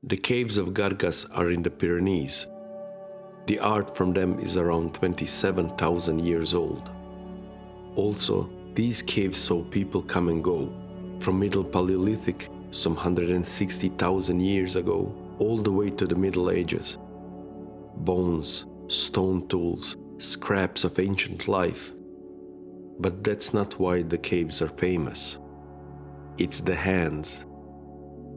The caves of Gargas are in the Pyrenees. The art from them is around 27,000 years old. Also, these caves saw people come and go, from Middle Paleolithic, some 160,000 years ago, all the way to the Middle Ages. Bones, stone tools, scraps of ancient life. But that's not why the caves are famous. It's the hands.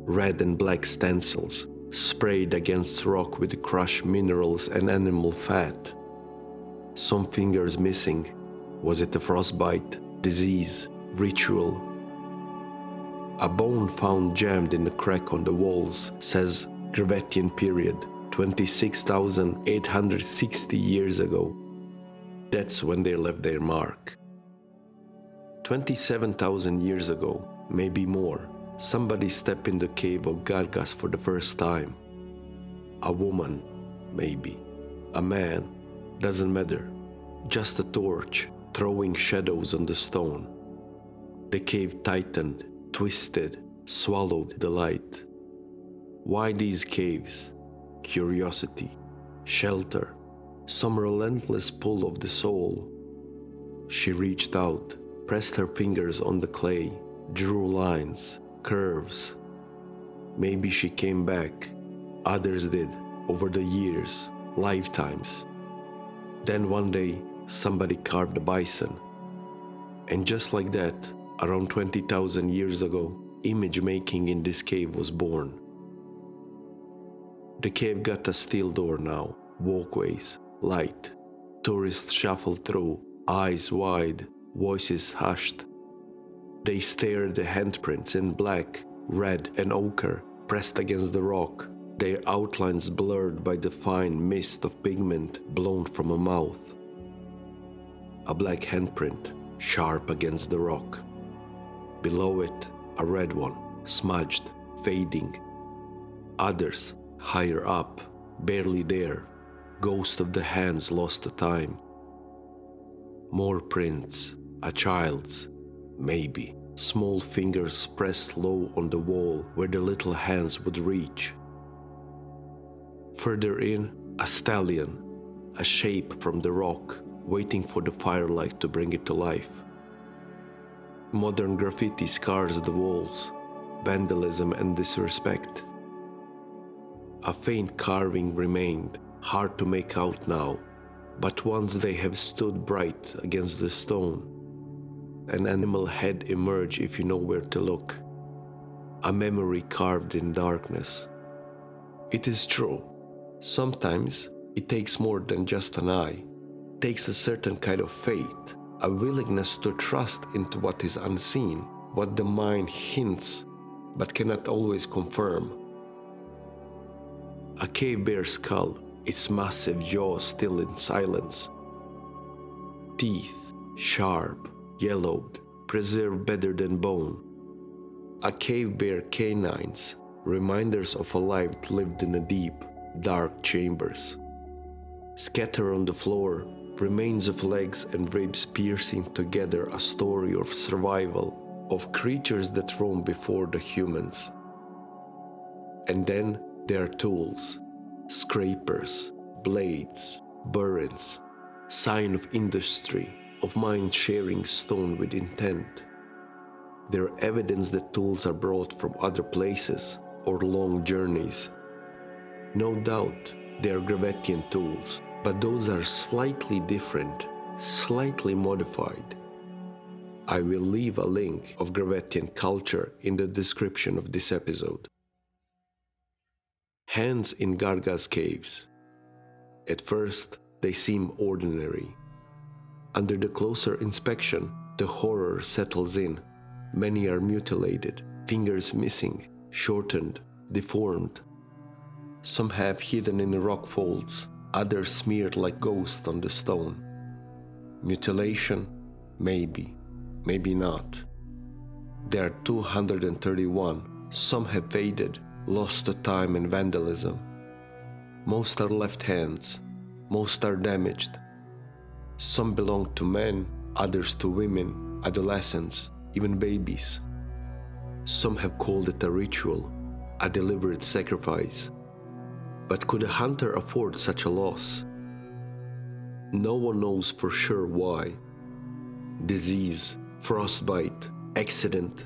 Red and black stencils, sprayed against rock with crushed minerals and animal fat. Some fingers missing. Was it a frostbite, disease, ritual? A bone found jammed in a crack on the walls says Gravettian period, 26,860 years ago. That's when they left their mark. 27,000 years ago, maybe more, somebody stepped in the cave of Gargas for the first time. A woman, maybe. A man, doesn't matter. Just a torch, throwing shadows on the stone. The cave tightened, twisted, swallowed the light. Why these caves? Curiosity, shelter, some relentless pull of the soul. She reached out, pressed her fingers on the clay, drew lines, curves. Maybe she came back. Others did, over the years, lifetimes. Then one day, somebody carved a bison. And just like that, around 20,000 years ago, image making in this cave was born. The cave got a steel door now, walkways, light. Tourists shuffle through, eyes wide, voices hushed. They stare at the handprints in black, red and ochre, pressed against the rock, their outlines blurred by the fine mist of pigment blown from a mouth. A black handprint, sharp against the rock. Below it, a red one, smudged, fading. Others, higher up, barely there, ghost of the hands lost to time. More prints, a child's, maybe, small fingers pressed low on the wall where the little hands would reach. Further in, a stallion, a shape from the rock, waiting for the firelight to bring it to life. Modern graffiti scars the walls, vandalism and disrespect. A faint carving remained, hard to make out now, but once they have stood bright against the stone, an animal head emerged if you know where to look. A memory carved in darkness. It is true, sometimes it takes more than just an eye. It takes a certain kind of faith, a willingness to trust into what is unseen, what the mind hints but cannot always confirm. A cave bear skull, its massive jaw still in silence. Teeth, sharp, yellowed, preserved better than bone. A cave bear canines, reminders of a life lived in a deep, dark chambers. Scattered on the floor, remains of legs and ribs piercing together a story of survival, of creatures that roam before the humans. And then there are tools, scrapers, blades, burins, sign of industry, of mind sharing stone with intent. They're evidence that tools are brought from other places or long journeys. No doubt they are Gravettian tools, but those are slightly different, slightly modified. I will leave a link of Gravettian culture in the description of this episode. Hands in Gargas caves. At first, they seem ordinary. Under the closer inspection, the horror settles in. Many are mutilated, fingers missing, shortened, deformed. Some have hidden in the rock folds, others smeared like ghosts on the stone. Mutilation? Maybe, maybe not. There are 231. Some have faded, lost to time and vandalism. Most are left hands, most are damaged. Some belong to men, others to women, adolescents, even babies. Some have called it a ritual, a deliberate sacrifice. But could a hunter afford such a loss? No one knows for sure why. Disease, frostbite, accident.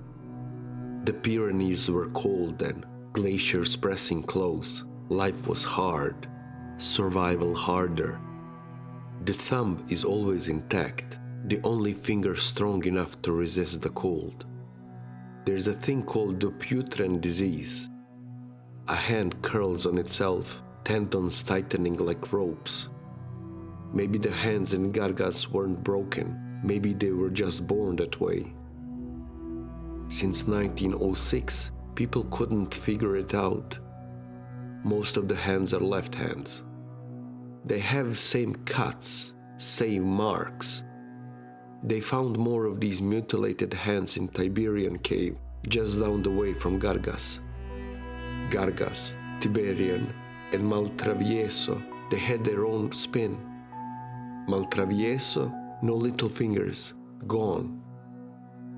The Pyrenees were cold then, glaciers pressing close. Life was hard, survival harder. The thumb is always intact, the only finger strong enough to resist the cold. There's a thing called Dupuytren disease. A hand curls on itself, tendons tightening like ropes. Maybe the hands in Gargas weren't broken, maybe they were just born that way. Since 1906, people couldn't figure it out. Most of the hands are left hands. They have same cuts, same marks. They found more of these mutilated hands in Tiberian cave, just down the way from Gargas. Gargas, Tiberian, and Maltravieso, they had their own spin. Maltravieso, no little fingers, gone.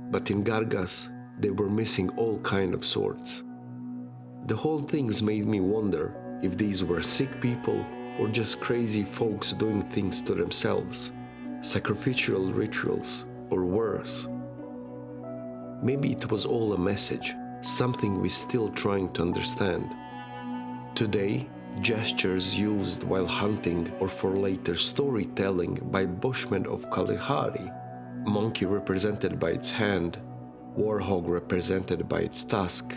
But in Gargas, they were missing all kind of sorts. The whole thing's made me wonder if these were sick people or just crazy folks doing things to themselves, sacrificial rituals, or worse. Maybe it was all a message, something we're still trying to understand. Today, gestures used while hunting or for later storytelling by Bushmen of Kalahari, monkey represented by its hand, warhog represented by its tusk,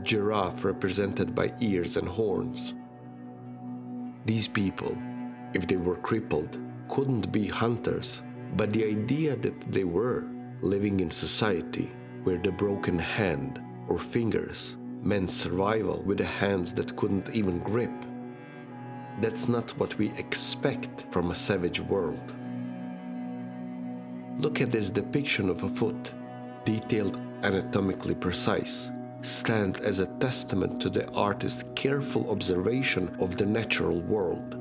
giraffe represented by ears and horns. These people, if they were crippled, couldn't be hunters, but the idea that they were living in society where the broken hand or fingers meant survival with the hands that couldn't even grip, that's not what we expect from a savage world. Look at this depiction of a foot, detailed, anatomically precise, stand as a testament to the artist's careful observation of the natural world.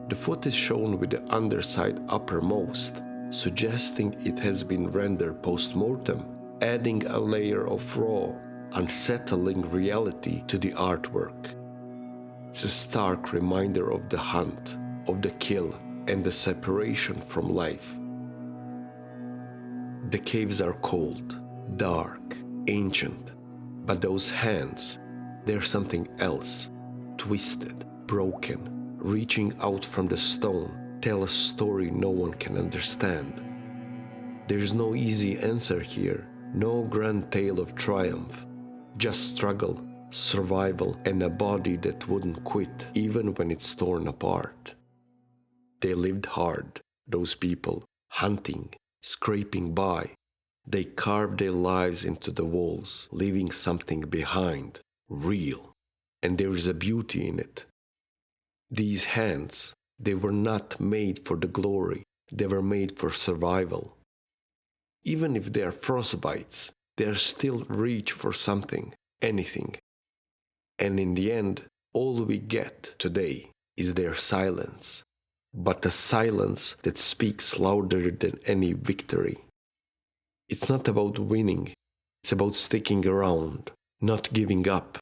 The foot is shown with the underside uppermost, suggesting it has been rendered post-mortem, adding a layer of raw, unsettling reality to the artwork. It's a stark reminder of the hunt, of the kill, and the separation from life. The caves are cold, dark, ancient, but those hands, they're something else, twisted, broken, reaching out from the stone, tell a story no one can understand. There's no easy answer here, no grand tale of triumph, just struggle, survival, and a body that wouldn't quit even when it's torn apart. They lived hard, those people, hunting, scraping by. They carved their lives into the walls, leaving something behind, real, and there is a beauty in it. These hands, they were not made for the glory, they were made for survival. Even if they are frostbites, they are still reach for something, anything. And in the end, all we get today is their silence, but a silence that speaks louder than any victory. It's not about winning, it's about sticking around, not giving up,